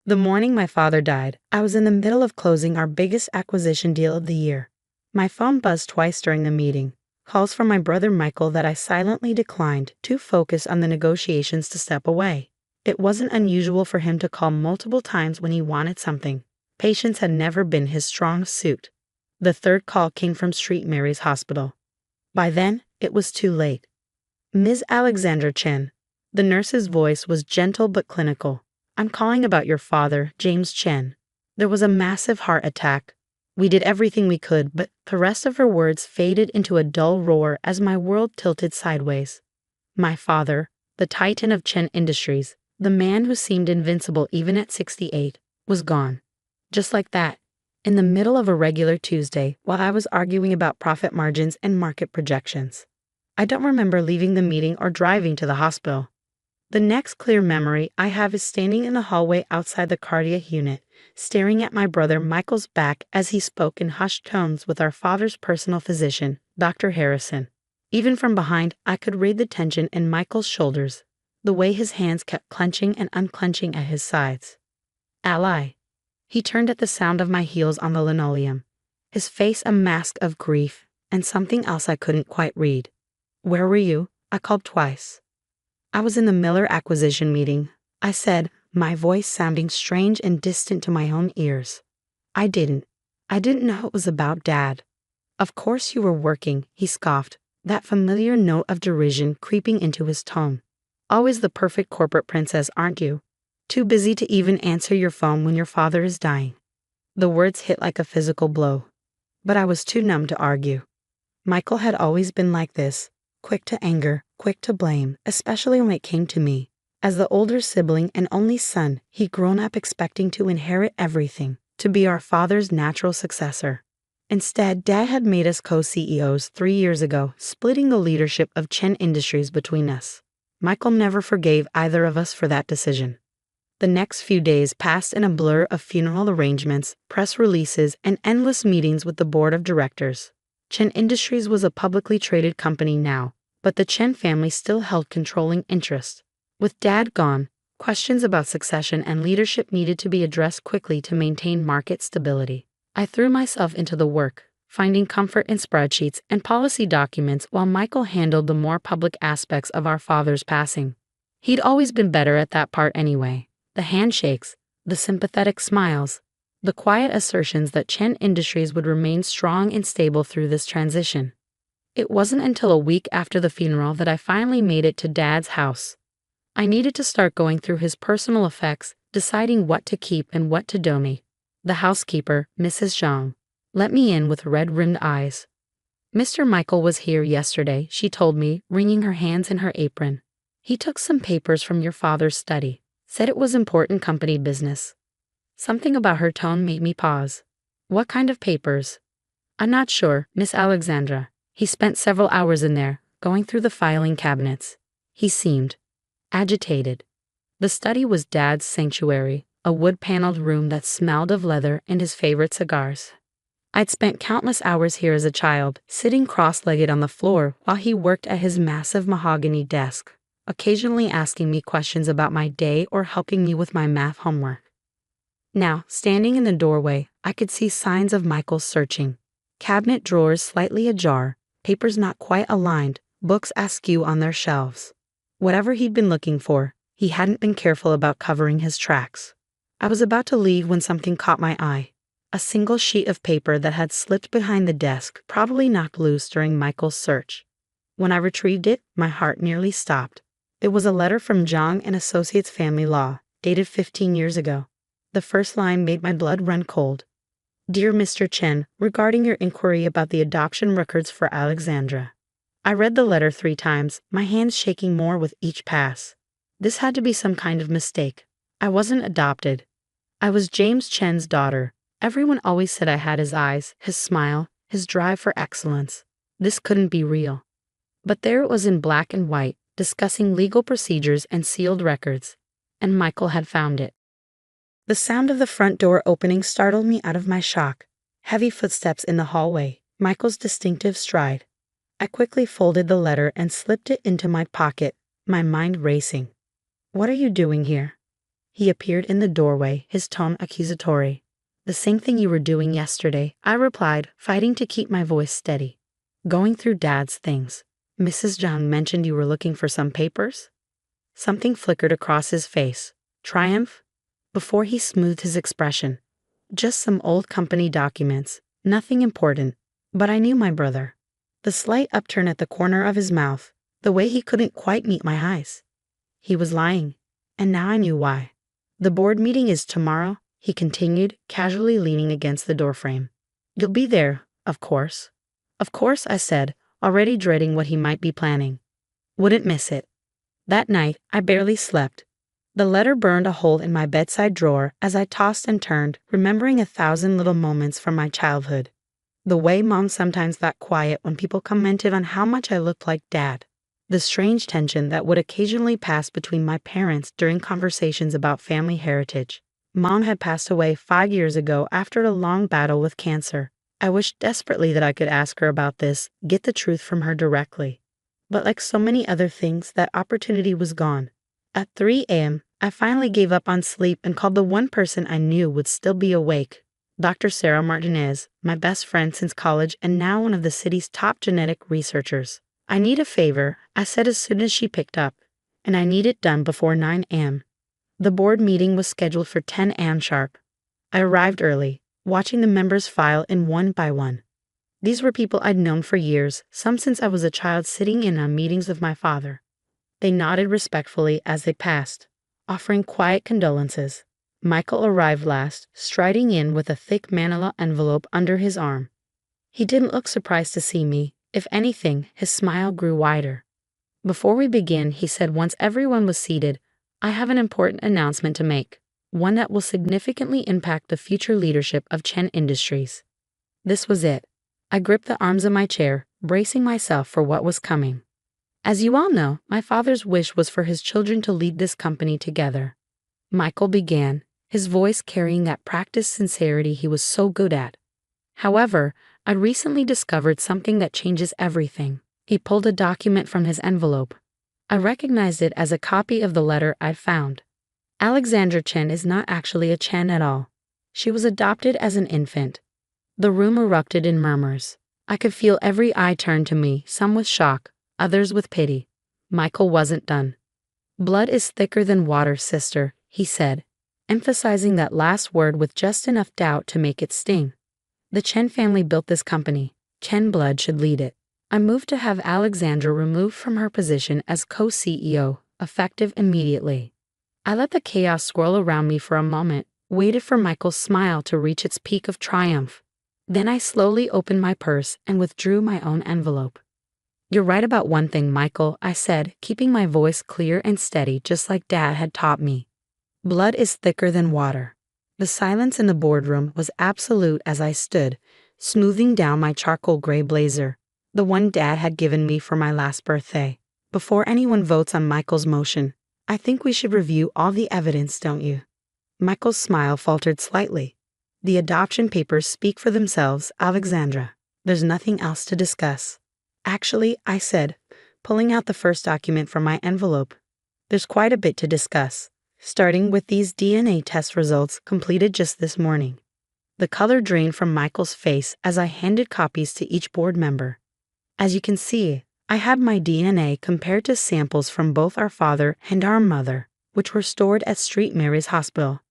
The morning my father died, I was in the middle of closing our biggest acquisition deal of the year. My phone buzzed twice during the meeting, calls from my brother Michael that I silently declined, too focused on the negotiations to step away. It wasn't unusual for him to call multiple times when he wanted something. Patience had never been his strong suit. The third call came from St. Mary's Hospital. By then, it was too late. Ms. Alexandra Chen. The nurse's voice was gentle but clinical. I'm calling about your father, James Chen. There was a massive heart attack. We did everything we could, but the rest of her words faded into a dull roar as my world tilted sideways. My father, the titan of Chen Industries, the man who seemed invincible even at 68, was gone. Just like that, in the middle of a regular Tuesday, while I was arguing about profit margins and market projections. I don't remember leaving the meeting or driving to the hospital. The next clear memory I have is standing in the hallway outside the cardiac unit, staring at my brother Michael's back as he spoke in hushed tones with our father's personal physician, Dr. Harrison. Even from behind, I could read the tension in Michael's shoulders, the way his hands kept clenching and unclenching at his sides. Ally. He turned at the sound of my heels on the linoleum, his face a mask of grief and something else I couldn't quite read. Where were you? I called twice. I was in the Miller acquisition meeting, I said, my voice sounding strange and distant to my own ears. I didn't know it was about Dad. Of course you were working, he scoffed, that familiar note of derision creeping into his tone. Always the perfect corporate princess, aren't you? Too busy to even answer your phone when your father is dying. The words hit like a physical blow. But I was too numb to argue. Michael had always been like this, quick to anger, quick to blame, especially when it came to me. As the older sibling and only son, he'd grown up expecting to inherit everything, to be our father's natural successor. Instead, Dad had made us co-CEOs 3 years ago, splitting the leadership of Chen Industries between us. Michael never forgave either of us for that decision. The next few days passed in a blur of funeral arrangements, press releases, and endless meetings with the board of directors. Chen Industries was a publicly traded company now, but the Chen family still held controlling interest. With Dad gone, questions about succession and leadership needed to be addressed quickly to maintain market stability. I threw myself into the work, finding comfort in spreadsheets and policy documents while Michael handled the more public aspects of our father's passing. He'd always been better at that part anyway. The handshakes, the sympathetic smiles, the quiet assertions that Chen Industries would remain strong and stable through this transition. It wasn't until a week after the funeral that I finally made it to Dad's house. I needed to start going through his personal effects, deciding what to keep and what to donate. The housekeeper, Mrs. Zhang, let me in with red-rimmed eyes. Mr. Michael was here yesterday, she told me, wringing her hands in her apron. He took some papers from your father's study, said it was important company business. Something about her tone made me pause. What kind of papers? I'm not sure, Miss Alexandra. He spent several hours in there, going through the filing cabinets. He seemed agitated. The study was Dad's sanctuary, a wood-paneled room that smelled of leather and his favorite cigars. I'd spent countless hours here as a child, sitting cross-legged on the floor while he worked at his massive mahogany desk, occasionally asking me questions about my day or helping me with my math homework. Now, standing in the doorway, I could see signs of Michael's searching. Cabinet drawers slightly ajar, papers not quite aligned, books askew on their shelves. Whatever he'd been looking for, he hadn't been careful about covering his tracks. I was about to leave when something caught my eye. A single sheet of paper that had slipped behind the desk, probably knocked loose during Michael's search. When I retrieved it, my heart nearly stopped. It was a letter from Zhang and Associates Family Law, dated 15 years ago. The first line made my blood run cold. Dear Mr. Chen, regarding your inquiry about the adoption records for Alexandra. I read the letter 3 times, my hands shaking more with each pass. This had to be some kind of mistake. I wasn't adopted. I was James Chen's daughter. Everyone always said I had his eyes, his smile, his drive for excellence. This couldn't be real. But there it was in black and white, discussing legal procedures and sealed records. And Michael had found it. The sound of the front door opening startled me out of my shock. Heavy footsteps in the hallway, Michael's distinctive stride. I quickly folded the letter and slipped it into my pocket, my mind racing. What are you doing here? He appeared in the doorway, his tone accusatory. "The same thing you were doing yesterday," I replied, fighting to keep my voice steady. "Going through Dad's things. Mrs. John mentioned you were looking for some papers?" Something flickered across his face. Triumph? Before he smoothed his expression. "Just some old company documents. Nothing important." But I knew my brother. The slight upturn at the corner of his mouth, the way he couldn't quite meet my eyes. He was lying, and now I knew why. "The board meeting is tomorrow," he continued, casually leaning against the doorframe. "You'll be there, of course." "Of course," I said, already dreading what he might be planning. Wouldn't miss it. That night, I barely slept. The letter burned a hole in my bedside drawer as I tossed and turned, remembering 1,000 little moments from my childhood. The way Mom sometimes got quiet when people commented on how much I looked like Dad. The strange tension that would occasionally pass between my parents during conversations about family heritage. Mom had passed away 5 years ago after a long battle with cancer. I wished desperately that I could ask her about this, get the truth from her directly. But like so many other things, that opportunity was gone. At 3 a.m., I finally gave up on sleep and called the one person I knew would still be awake. Dr. Sarah Martinez, my best friend since college and now one of the city's top genetic researchers. "I need a favor," I said as soon as she picked up, "and I need it done before 9 a.m. The board meeting was scheduled for 10 a.m. sharp. I arrived early, watching the members file in one by one. These were people I'd known for years, some since I was a child sitting in on meetings with my father. They nodded respectfully as they passed, offering quiet condolences. Michael arrived last, striding in with a thick manila envelope under his arm. He didn't look surprised to see me. If anything, his smile grew wider. "Before we begin," he said once everyone was seated, "I have an important announcement to make, one that will significantly impact the future leadership of Chen Industries." This was it. I gripped the arms of my chair, bracing myself for what was coming. "As you all know, my father's wish was for his children to lead this company together," Michael began, his voice carrying that practiced sincerity he was so good at. "However, I recently discovered something that changes everything." He pulled a document from his envelope. I recognized it as a copy of the letter I'd found. Alexandra Chen is not actually a Chen at all. She was adopted as an infant. The room erupted in murmurs. I could feel every eye turn to me, some with shock, others with pity. Michael wasn't done. "Blood is thicker than water, sister," he said, emphasizing that last word with just enough doubt to make it sting. "The Chen family built this company. Chen blood should lead it." I moved to have Alexandra removed from her position as co-CEO, effective immediately. I let the chaos swirl around me for a moment, waited for Michael's smile to reach its peak of triumph. Then I slowly opened my purse and withdrew my own envelope. "You're right about one thing, Michael," I said, keeping my voice clear and steady just like Dad had taught me. "Blood is thicker than water." The silence in the boardroom was absolute as I stood, smoothing down my charcoal gray blazer, the one Dad had given me for my last birthday. "Before anyone votes on Michael's motion, I think we should review all the evidence, don't you?" Michael's smile faltered slightly. "The adoption papers speak for themselves, Alexandra. There's nothing else to discuss." "Actually," I said, pulling out the first document from my envelope, "there's quite a bit to discuss, starting with these DNA test results completed just this morning." The color drained from Michael's face as I handed copies to each board member. "As you can see, I had my DNA compared to samples from both our father and our mother, which were stored at St. Mary's Hospital.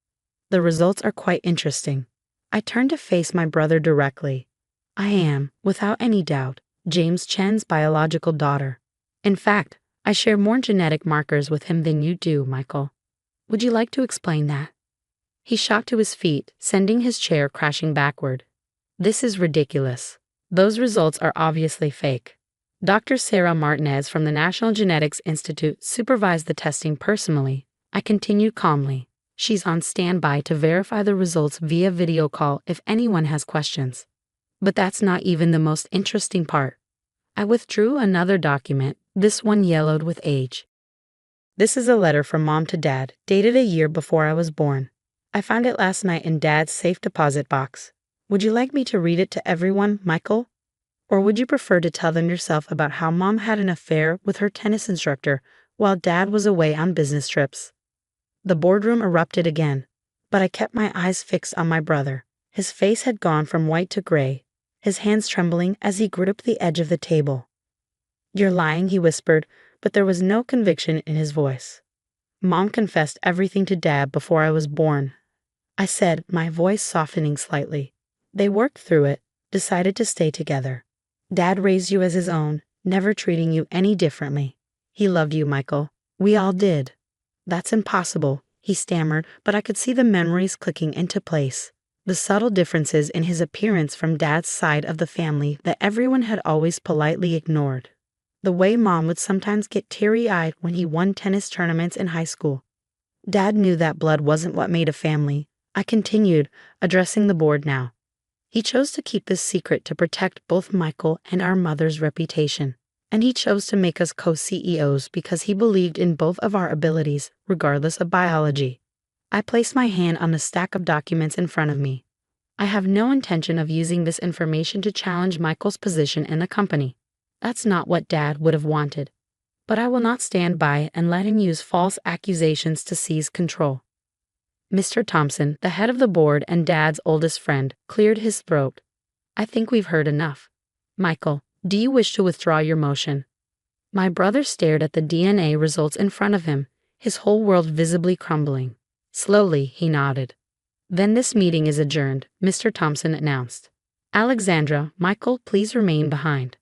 The results are quite interesting." I turned to face my brother directly. "I am, without any doubt, James Chen's biological daughter. In fact, I share more genetic markers with him than you do, Michael. Would you like to explain that?" He shot to his feet, sending his chair crashing backward. "This is ridiculous. Those results are obviously fake. Dr. Sarah Martinez from the National Genetics Institute supervised the testing personally," I continued calmly. "She's on standby to verify the results via video call if anyone has questions. But that's not even the most interesting part." I withdrew another document, this one yellowed with age. "This is a letter from Mom to Dad, dated a year before I was born. I found it last night in Dad's safe deposit box. Would you like me to read it to everyone, Michael? Or would you prefer to tell them yourself about how Mom had an affair with her tennis instructor while Dad was away on business trips?" The boardroom erupted again, but I kept my eyes fixed on my brother. His face had gone from white to gray, his hands trembling as he gripped the edge of the table. "You're lying," he whispered, but there was no conviction in his voice. "Mom confessed everything to Dad before I was born," I said, my voice softening slightly. "They worked through it, decided to stay together. Dad raised you as his own, never treating you any differently. He loved you, Michael. We all did." "That's impossible," he stammered, but I could see the memories clicking into place. The subtle differences in his appearance from Dad's side of the family that everyone had always politely ignored. The way Mom would sometimes get teary-eyed when he won tennis tournaments in high school. Dad knew that blood wasn't what made a family, I continued, addressing the board now. He chose to keep this secret to protect both Michael and our mother's reputation. And he chose to make us co-CEOs because he believed in both of our abilities, regardless of biology. I placed my hand on the stack of documents in front of me. "I have no intention of using this information to challenge Michael's position in the company. That's not what Dad would have wanted. But I will not stand by and let him use false accusations to seize control." Mr. Thompson, the head of the board and Dad's oldest friend, cleared his throat. "I think we've heard enough. Michael, do you wish to withdraw your motion?" My brother stared at the DNA results in front of him, his whole world visibly crumbling. Slowly, he nodded. "Then this meeting is adjourned," Mr. Thompson announced. "Alexandra, Michael, please remain behind."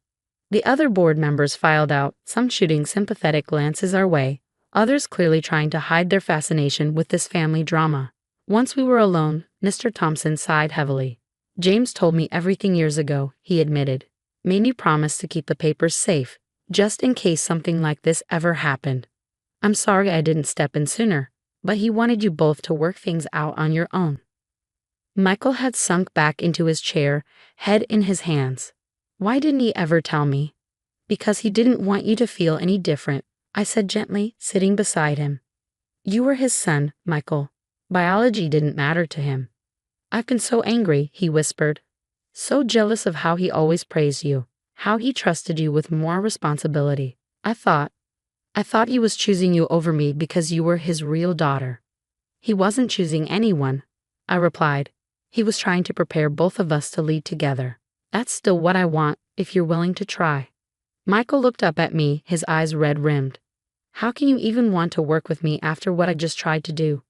The other board members filed out, some shooting sympathetic glances our way, others clearly trying to hide their fascination with this family drama. Once we were alone, Mr. Thompson sighed heavily. "James told me everything years ago," he admitted. "Made me promise to keep the papers safe, just in case something like this ever happened. I'm sorry I didn't step in sooner, but he wanted you both to work things out on your own." Michael had sunk back into his chair, head in his hands. "Why didn't he ever tell me?" "Because he didn't want you to feel any different," I said gently, sitting beside him. "You were his son, Michael. Biology didn't matter to him." "I've been so angry," he whispered. "So jealous of how he always praised you, how he trusted you with more responsibility. I thought he was choosing you over me because you were his real daughter." "He wasn't choosing anyone," I replied. "He was trying to prepare both of us to lead together. That's still what I want, if you're willing to try." Michael looked up at me, his eyes red-rimmed. "How can you even want to work with me after what I just tried to do?"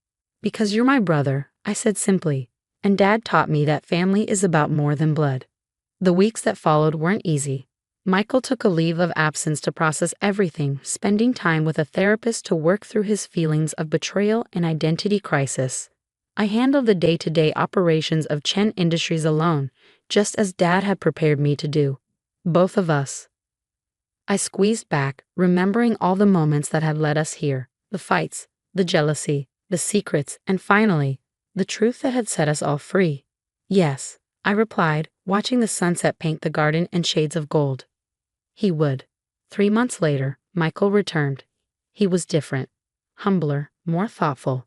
"Because you're my brother," I said simply, "and Dad taught me that family is about more than blood." The weeks that followed weren't easy. Michael took a leave of absence to process everything, spending time with a therapist to work through his feelings of betrayal and identity crisis. I handled the day-to-day operations of Chen Industries alone, just as Dad had prepared me to do. Both of us. I squeezed back, remembering all the moments that had led us here, the fights, the jealousy, the secrets, and finally, the truth that had set us all free. "Yes," I replied, watching the sunset paint the garden in shades of gold. He would. 3 months later, Michael returned. He was different, humbler, more thoughtful.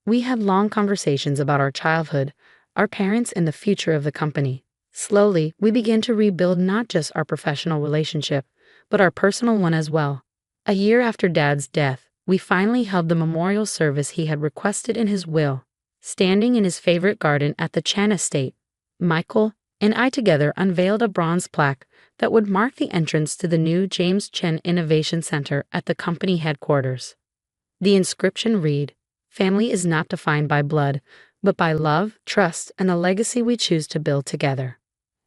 We had long conversations about our childhood, our parents, and the future of the company. Slowly, we began to rebuild not just our professional relationship, but our personal one as well. A year after Dad's death, we finally held the memorial service he had requested in his will, standing in his favorite garden at the Chen estate. Michael and I together unveiled a bronze plaque that would mark the entrance to the new James Chen Innovation Center at the company headquarters. The inscription read, "Family is not defined by blood, but by love, trust, and the legacy we choose to build together."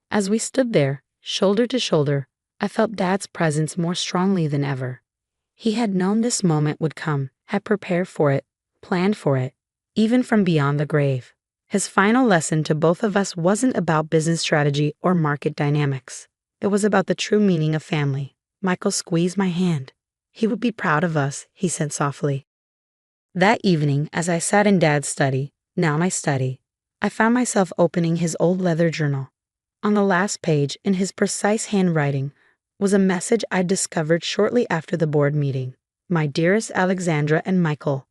As we stood there, shoulder to shoulder, I felt Dad's presence more strongly than ever. He had known this moment would come, had prepared for it, planned for it, even from beyond the grave. His final lesson to both of us wasn't about business strategy or market dynamics. It was about the true meaning of family. Michael squeezed my hand. "He would be proud of us," he said softly. That evening, as I sat in Dad's study, now my study, I found myself opening his old leather journal. On the last page, in his precise handwriting, was a message I'd discovered shortly after the board meeting. "My dearest Alexandra and Michael,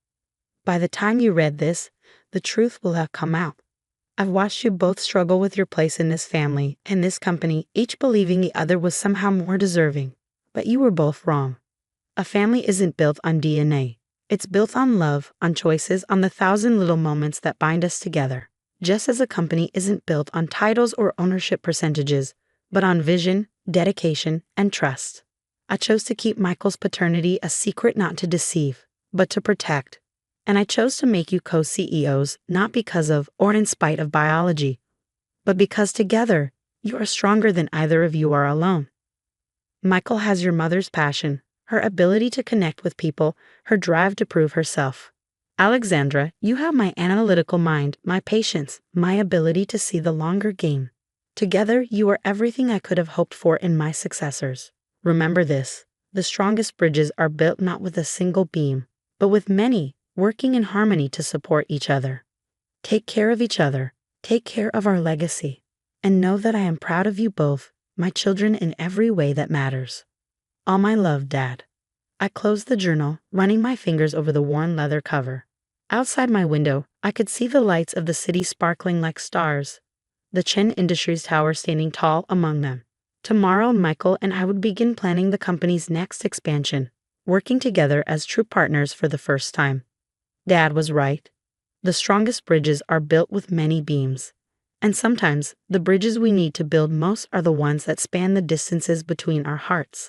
by the time you read this, the truth will have come out. I've watched you both struggle with your place in this family and this company, each believing the other was somehow more deserving. But you were both wrong. A family isn't built on DNA. It's built on love, on choices, on the thousand little moments that bind us together. Just as a company isn't built on titles or ownership percentages, but on vision, dedication, and trust. I chose to keep Michael's paternity a secret, not to deceive, but to protect. And I chose to make you co-CEOs not because of or in spite of biology, but because together, you are stronger than either of you are alone. Michael has your mother's passion, her ability to connect with people, her drive to prove herself. Alexandra, you have my analytical mind, my patience, my ability to see the longer game. Together, you are everything I could have hoped for in my successors. Remember this, the strongest bridges are built not with a single beam, but with many, working in harmony to support each other. Take care of each other, take care of our legacy, and know that I am proud of you both, my children, in every way that matters. All my love, Dad. I closed the journal, running my fingers over the worn leather cover. Outside my window, I could see the lights of the city sparkling like stars, the Chen Industries Tower standing tall among them. Tomorrow, Michael and I would begin planning the company's next expansion, working together as true partners for the first time. Dad was right. The strongest bridges are built with many beams. And sometimes, the bridges we need to build most are the ones that span the distances between our hearts.